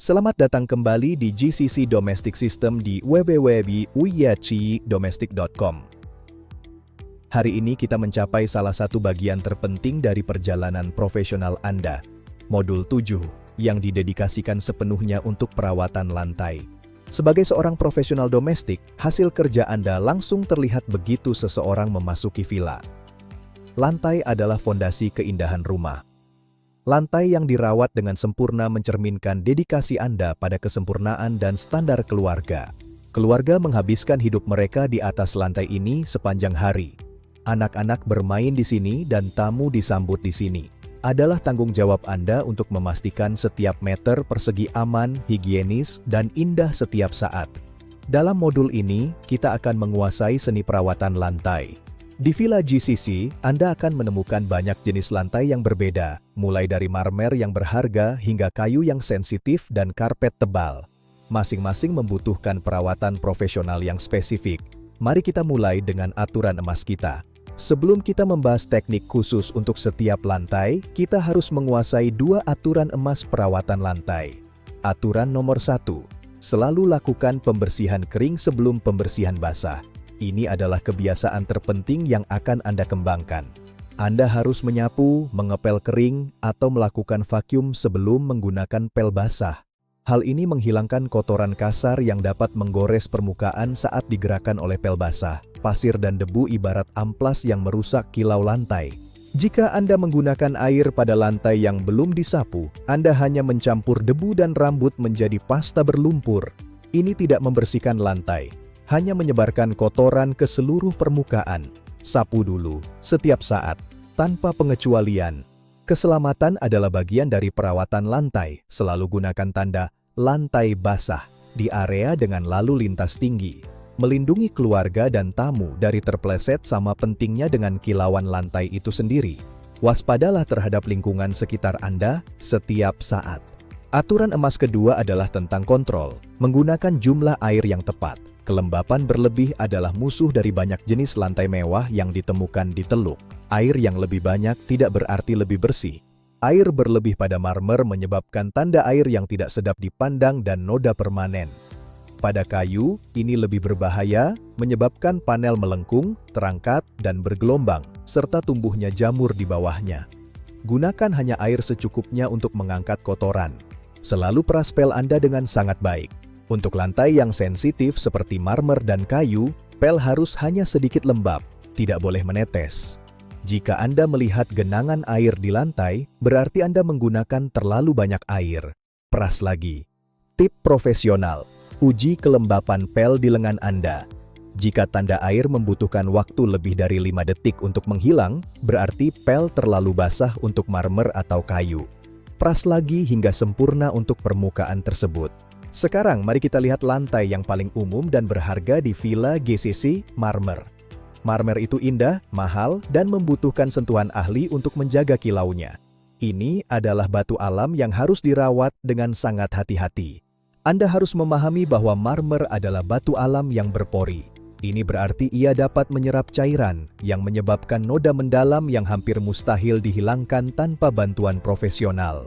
Selamat datang kembali di GCC Domestic System di www.uyachidomestic.com. Hari ini kita mencapai salah satu bagian terpenting dari perjalanan profesional Anda, Modul 7, yang didedikasikan sepenuhnya untuk perawatan lantai. Sebagai seorang profesional domestik, hasil kerja Anda langsung terlihat begitu seseorang memasuki villa. Lantai adalah fondasi keindahan rumah. Lantai yang dirawat dengan sempurna mencerminkan dedikasi Anda pada kesempurnaan dan standar keluarga. Keluarga menghabiskan hidup mereka di atas lantai ini sepanjang hari. Anak-anak bermain di sini dan tamu disambut di sini. Adalah tanggung jawab Anda untuk memastikan setiap meter persegi aman, higienis, dan indah setiap saat. Dalam modul ini, kita akan menguasai seni perawatan lantai. Di Villa GCC, Anda akan menemukan banyak jenis lantai yang berbeda, mulai dari marmer yang berharga hingga kayu yang sensitif dan karpet tebal. Masing-masing membutuhkan perawatan profesional yang spesifik. Mari kita mulai dengan aturan emas kita. Sebelum kita membahas teknik khusus untuk setiap lantai, kita harus menguasai dua aturan emas perawatan lantai. Aturan nomor 1, selalu lakukan pembersihan kering sebelum pembersihan basah. Ini adalah kebiasaan terpenting yang akan Anda kembangkan. Anda harus menyapu, mengepel kering, atau melakukan vakum sebelum menggunakan pel basah. Hal ini menghilangkan kotoran kasar yang dapat menggores permukaan saat digerakkan oleh pel basah. Pasir dan debu ibarat amplas yang merusak kilau lantai. Jika Anda menggunakan air pada lantai yang belum disapu, Anda hanya mencampur debu dan rambut menjadi pasta berlumpur. Ini tidak membersihkan lantai, hanya menyebarkan kotoran ke seluruh permukaan. Sapu dulu, setiap saat, tanpa pengecualian. Keselamatan adalah bagian dari perawatan lantai. Selalu gunakan tanda lantai basah di area dengan lalu lintas tinggi. Melindungi keluarga dan tamu dari terpleset sama pentingnya dengan kilauan lantai itu sendiri. Waspadalah terhadap lingkungan sekitar Anda setiap saat. Aturan emas kedua adalah tentang kontrol, menggunakan jumlah air yang tepat. Kelembapan berlebih adalah musuh dari banyak jenis lantai mewah yang ditemukan di Teluk. Air yang lebih banyak tidak berarti lebih bersih. Air berlebih pada marmer menyebabkan tanda air yang tidak sedap dipandang dan noda permanen. Pada kayu, ini lebih berbahaya, menyebabkan panel melengkung, terangkat, dan bergelombang, serta tumbuhnya jamur di bawahnya. Gunakan hanya air secukupnya untuk mengangkat kotoran. Selalu peras pel Anda dengan sangat baik. Untuk lantai yang sensitif seperti marmer dan kayu, pel harus hanya sedikit lembab, tidak boleh menetes. Jika Anda melihat genangan air di lantai, berarti Anda menggunakan terlalu banyak air. Peras lagi. Tip profesional, uji kelembapan pel di lengan Anda. Jika tanda air membutuhkan waktu lebih dari 5 detik untuk menghilang, berarti pel terlalu basah untuk marmer atau kayu. Peras lagi hingga sempurna untuk permukaan tersebut. Sekarang mari kita lihat lantai yang paling umum dan berharga di Villa GCC, marmer. Marmer itu indah, mahal, dan membutuhkan sentuhan ahli untuk menjaga kilaunya. Ini adalah batu alam yang harus dirawat dengan sangat hati-hati. Anda harus memahami bahwa marmer adalah batu alam yang berpori. Ini berarti ia dapat menyerap cairan yang menyebabkan noda mendalam yang hampir mustahil dihilangkan tanpa bantuan profesional.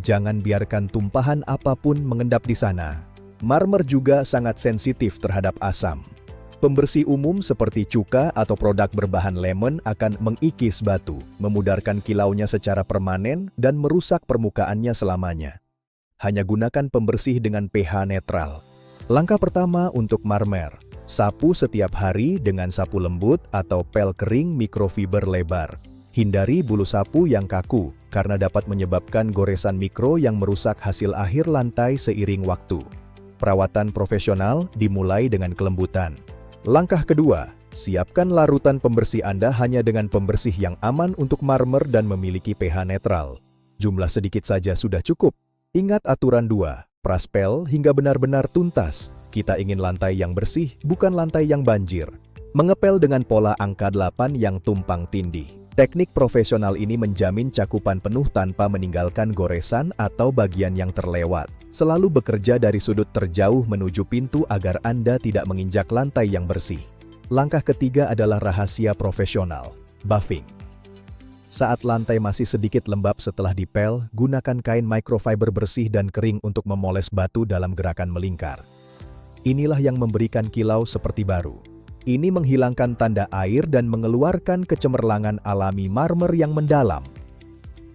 Jangan biarkan tumpahan apapun mengendap di sana. Marmer juga sangat sensitif terhadap asam. Pembersih umum seperti cuka atau produk berbahan lemon akan mengikis batu, memudarkan kilaunya secara permanen dan merusak permukaannya selamanya. Hanya gunakan pembersih dengan pH netral. Langkah pertama untuk marmer, sapu setiap hari dengan sapu lembut atau pel kering mikrofiber lebar. Hindari bulu sapu yang kaku, karena dapat menyebabkan goresan mikro yang merusak hasil akhir lantai seiring waktu. Perawatan profesional dimulai dengan kelembutan. Langkah kedua, siapkan larutan pembersih Anda hanya dengan pembersih yang aman untuk marmer dan memiliki pH netral. Jumlah sedikit saja sudah cukup. Ingat aturan 2, peras pel hingga benar-benar tuntas. Kita ingin lantai yang bersih, bukan lantai yang banjir. Mengepel dengan pola angka 8 yang tumpang tindih. Teknik profesional ini menjamin cakupan penuh tanpa meninggalkan goresan atau bagian yang terlewat. Selalu bekerja dari sudut terjauh menuju pintu agar Anda tidak menginjak lantai yang bersih. Langkah ketiga adalah rahasia profesional, buffing. Saat lantai masih sedikit lembab setelah dipel, gunakan kain microfiber bersih dan kering untuk memoles batu dalam gerakan melingkar. Inilah yang memberikan kilau seperti baru. Ini menghilangkan tanda air dan mengeluarkan kecemerlangan alami marmer yang mendalam.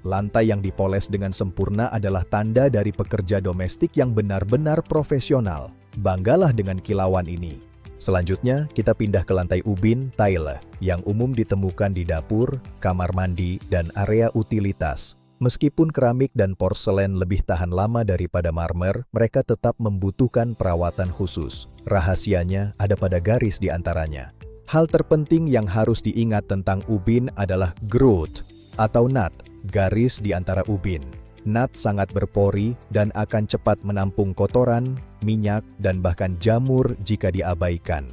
Lantai yang dipoles dengan sempurna adalah tanda dari pekerja domestik yang benar-benar profesional. Banggalah dengan kilauan ini. Selanjutnya, kita pindah ke lantai ubin, tile, yang umum ditemukan di dapur, kamar mandi, dan area utilitas. Meskipun keramik dan porselen lebih tahan lama daripada marmer, mereka tetap membutuhkan perawatan khusus. Rahasianya ada pada garis di antaranya. Hal terpenting yang harus diingat tentang ubin adalah grout atau nut, garis di antara ubin. Nut sangat berpori dan akan cepat menampung kotoran, minyak, dan bahkan jamur jika diabaikan.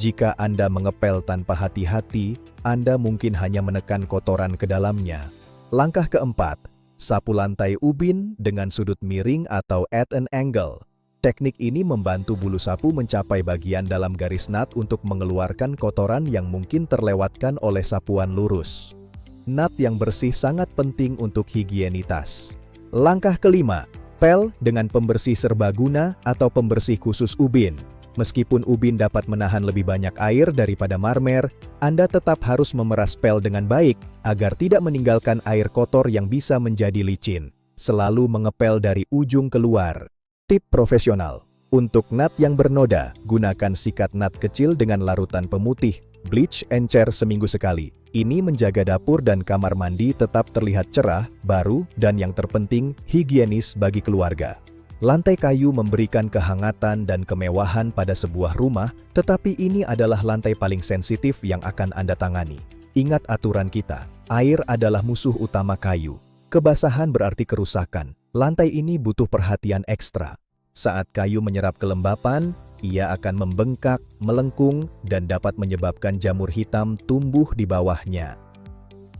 Jika Anda mengepel tanpa hati-hati, Anda mungkin hanya menekan kotoran ke dalamnya. Langkah keempat, sapu lantai ubin dengan sudut miring atau at an angle. Teknik ini membantu bulu sapu mencapai bagian dalam garis nut untuk mengeluarkan kotoran yang mungkin terlewatkan oleh sapuan lurus. Nut yang bersih sangat penting untuk higienitas. Langkah kelima, pel dengan pembersih serbaguna atau pembersih khusus ubin. Meskipun ubin dapat menahan lebih banyak air daripada marmer, Anda tetap harus memeras pel dengan baik agar tidak meninggalkan air kotor yang bisa menjadi licin. Selalu mengepel dari ujung keluar. Tip profesional. Untuk nut yang bernoda, gunakan sikat nut kecil dengan larutan pemutih, bleach encer seminggu sekali. Ini menjaga dapur dan kamar mandi tetap terlihat cerah, baru, dan yang terpenting, higienis bagi keluarga. Lantai kayu memberikan kehangatan dan kemewahan pada sebuah rumah, tetapi ini adalah lantai paling sensitif yang akan Anda tangani. Ingat aturan kita, air adalah musuh utama kayu. Kebasahan berarti kerusakan. Lantai ini butuh perhatian ekstra. Saat kayu menyerap kelembapan, ia akan membengkak, melengkung, dan dapat menyebabkan jamur hitam tumbuh di bawahnya.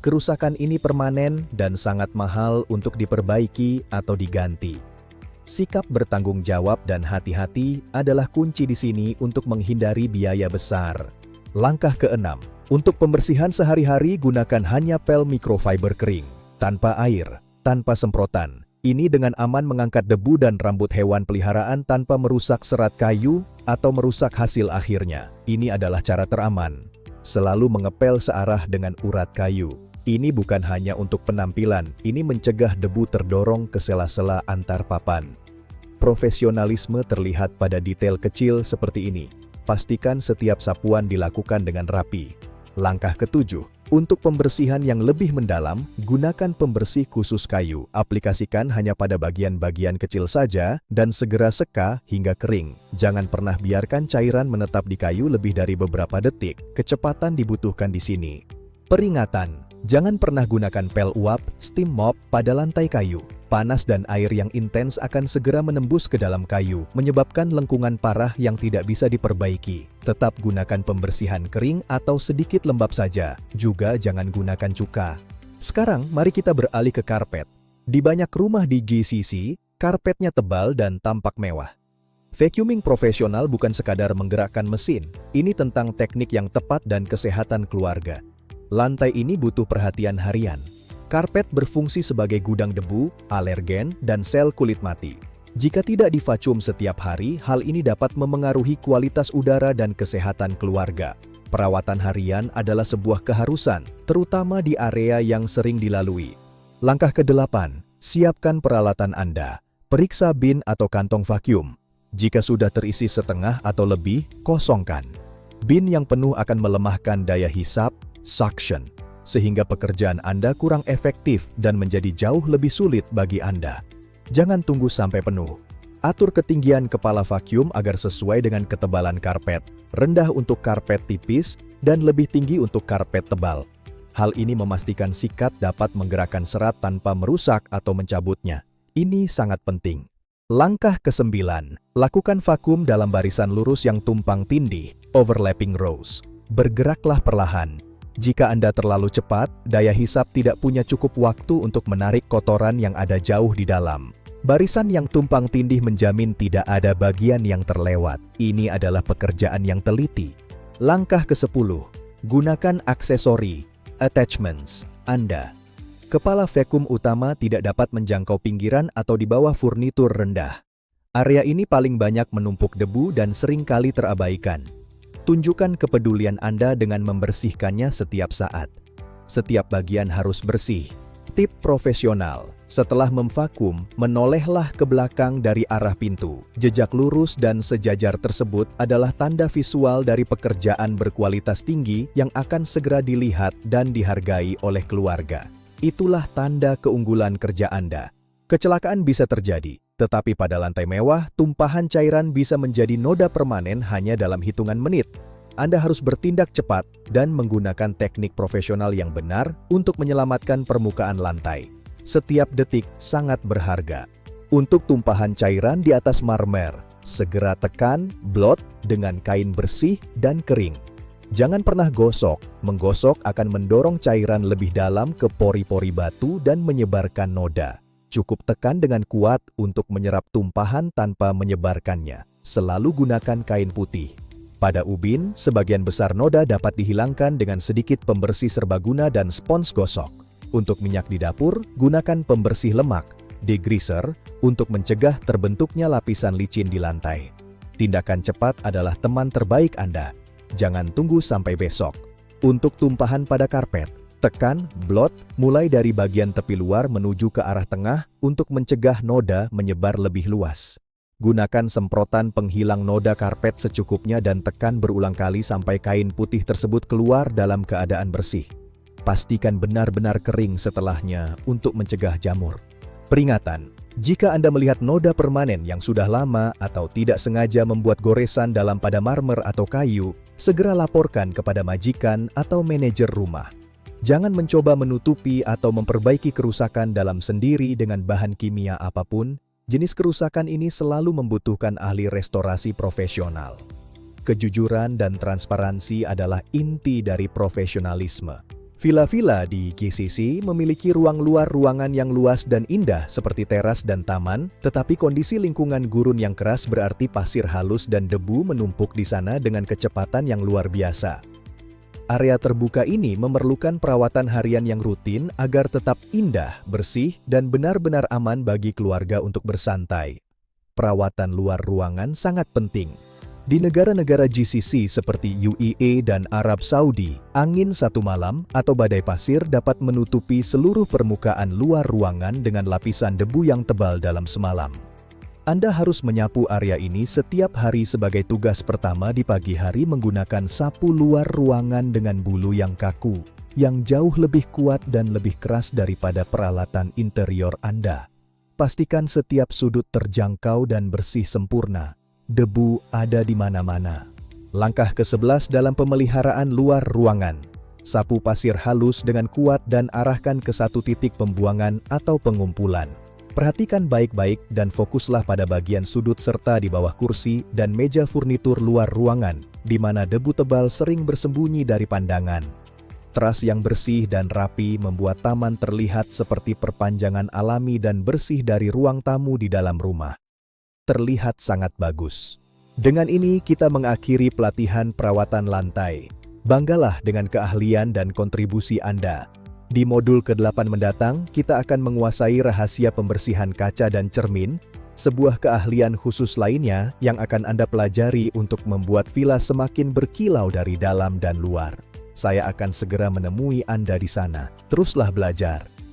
Kerusakan ini permanen dan sangat mahal untuk diperbaiki atau diganti. Sikap bertanggung jawab dan hati-hati adalah kunci di sini untuk menghindari biaya besar. Langkah keenam, untuk pembersihan sehari-hari gunakan hanya pel microfiber kering, tanpa air, tanpa semprotan. Ini dengan aman mengangkat debu dan rambut hewan peliharaan tanpa merusak serat kayu atau merusak hasil akhirnya. Ini adalah cara teraman. Selalu mengepel searah dengan urat kayu. Ini bukan hanya untuk penampilan, ini mencegah debu terdorong ke sela-sela antar papan. Profesionalisme terlihat pada detail kecil seperti ini. Pastikan setiap sapuan dilakukan dengan rapi. Langkah ketujuh, untuk pembersihan yang lebih mendalam, gunakan pembersih khusus kayu. Aplikasikan hanya pada bagian-bagian kecil saja dan segera seka hingga kering. Jangan pernah biarkan cairan menetap di kayu lebih dari beberapa detik. Kecepatan dibutuhkan di sini. Peringatan, jangan pernah gunakan pel uap, steam mop pada lantai kayu. Panas dan air yang intens akan segera menembus ke dalam kayu, menyebabkan lengkungan parah yang tidak bisa diperbaiki. Tetap gunakan pembersihan kering atau sedikit lembab saja. Juga jangan gunakan cuka. Sekarang, mari kita beralih ke karpet. Di banyak rumah di GCC, karpetnya tebal dan tampak mewah. Vacuuming profesional bukan sekadar menggerakkan mesin. Ini tentang teknik yang tepat dan kesehatan keluarga. Lantai ini butuh perhatian harian. Karpet berfungsi sebagai gudang debu, alergen, dan sel kulit mati. Jika tidak divacuum setiap hari, hal ini dapat memengaruhi kualitas udara dan kesehatan keluarga. Perawatan harian adalah sebuah keharusan, terutama di area yang sering dilalui. Langkah ke-8, siapkan peralatan Anda. Periksa bin atau kantong vakum. Jika sudah terisi setengah atau lebih, kosongkan. Bin yang penuh akan melemahkan daya hisap, suction, sehingga pekerjaan Anda kurang efektif dan menjadi jauh lebih sulit bagi Anda. Jangan tunggu sampai penuh. Atur ketinggian kepala vakum agar sesuai dengan ketebalan karpet, rendah untuk karpet tipis dan lebih tinggi untuk karpet tebal. Hal ini memastikan sikat dapat menggerakkan serat tanpa merusak atau mencabutnya. Ini sangat penting. Langkah ke-9, lakukan vakum dalam barisan lurus yang tumpang tindih, overlapping rows. Bergeraklah perlahan. Jika Anda terlalu cepat, daya hisap tidak punya cukup waktu untuk menarik kotoran yang ada jauh di dalam. Barisan yang tumpang tindih menjamin tidak ada bagian yang terlewat. Ini adalah pekerjaan yang teliti. Langkah ke-10, gunakan aksesori, attachments Anda. Kepala vakum utama tidak dapat menjangkau pinggiran atau di bawah furnitur rendah. Area ini paling banyak menumpuk debu dan sering kali terabaikan. Tunjukkan kepedulian Anda dengan membersihkannya setiap saat. Setiap bagian harus bersih. Tip profesional: setelah memvakum, menolehlah ke belakang dari arah pintu. Jejak lurus dan sejajar tersebut adalah tanda visual dari pekerjaan berkualitas tinggi yang akan segera dilihat dan dihargai oleh keluarga. Itulah tanda keunggulan kerja Anda. Kecelakaan bisa terjadi, tetapi pada lantai mewah, tumpahan cairan bisa menjadi noda permanen hanya dalam hitungan menit. Anda harus bertindak cepat dan menggunakan teknik profesional yang benar untuk menyelamatkan permukaan lantai. Setiap detik sangat berharga. Untuk tumpahan cairan di atas marmer, segera tekan, blot dengan kain bersih dan kering. Jangan pernah gosok. Menggosok akan mendorong cairan lebih dalam ke pori-pori batu dan menyebarkan noda. Cukup tekan dengan kuat untuk menyerap tumpahan tanpa menyebarkannya. Selalu gunakan kain putih. Pada ubin, sebagian besar noda dapat dihilangkan dengan sedikit pembersih serbaguna dan spons gosok. Untuk minyak di dapur, gunakan pembersih lemak, degreaser, untuk mencegah terbentuknya lapisan licin di lantai. Tindakan cepat adalah teman terbaik Anda. Jangan tunggu sampai besok. Untuk tumpahan pada karpet, tekan, blot, mulai dari bagian tepi luar menuju ke arah tengah untuk mencegah noda menyebar lebih luas. Gunakan semprotan penghilang noda karpet secukupnya dan tekan berulang kali sampai kain putih tersebut keluar dalam keadaan bersih. Pastikan benar-benar kering setelahnya untuk mencegah jamur. Peringatan: jika Anda melihat noda permanen yang sudah lama atau tidak sengaja membuat goresan dalam pada marmer atau kayu, segera laporkan kepada majikan atau manajer rumah. Jangan mencoba menutupi atau memperbaiki kerusakan dalam sendiri dengan bahan kimia apapun. Jenis kerusakan ini selalu membutuhkan ahli restorasi profesional. Kejujuran dan transparansi adalah inti dari profesionalisme. Villa-villa di GCC memiliki ruang luar ruangan yang luas dan indah seperti teras dan taman, tetapi kondisi lingkungan gurun yang keras berarti pasir halus dan debu menumpuk di sana dengan kecepatan yang luar biasa. Area terbuka ini memerlukan perawatan harian yang rutin agar tetap indah, bersih, dan benar-benar aman bagi keluarga untuk bersantai. Perawatan luar ruangan sangat penting. Di negara-negara GCC seperti UAE dan Arab Saudi, angin satu malam atau badai pasir dapat menutupi seluruh permukaan luar ruangan dengan lapisan debu yang tebal dalam semalam. Anda harus menyapu area ini setiap hari sebagai tugas pertama di pagi hari menggunakan sapu luar ruangan dengan bulu yang kaku, yang jauh lebih kuat dan lebih keras daripada peralatan interior Anda. Pastikan setiap sudut terjangkau dan bersih sempurna. Debu ada di mana-mana. Langkah ke-11 dalam pemeliharaan luar ruangan. Sapu pasir halus dengan kuat dan arahkan ke satu titik pembuangan atau pengumpulan. Perhatikan baik-baik dan fokuslah pada bagian sudut serta di bawah kursi dan meja furnitur luar ruangan, di mana debu tebal sering bersembunyi dari pandangan. Teras yang bersih dan rapi membuat taman terlihat seperti perpanjangan alami dan bersih dari ruang tamu di dalam rumah. Terlihat sangat bagus. Dengan ini kita mengakhiri pelatihan perawatan lantai. Banggalah dengan keahlian dan kontribusi Anda. Di modul ke-8 mendatang, kita akan menguasai rahasia pembersihan kaca dan cermin, sebuah keahlian khusus lainnya yang akan Anda pelajari untuk membuat villa semakin berkilau dari dalam dan luar. Saya akan segera menemui Anda di sana. Teruslah belajar.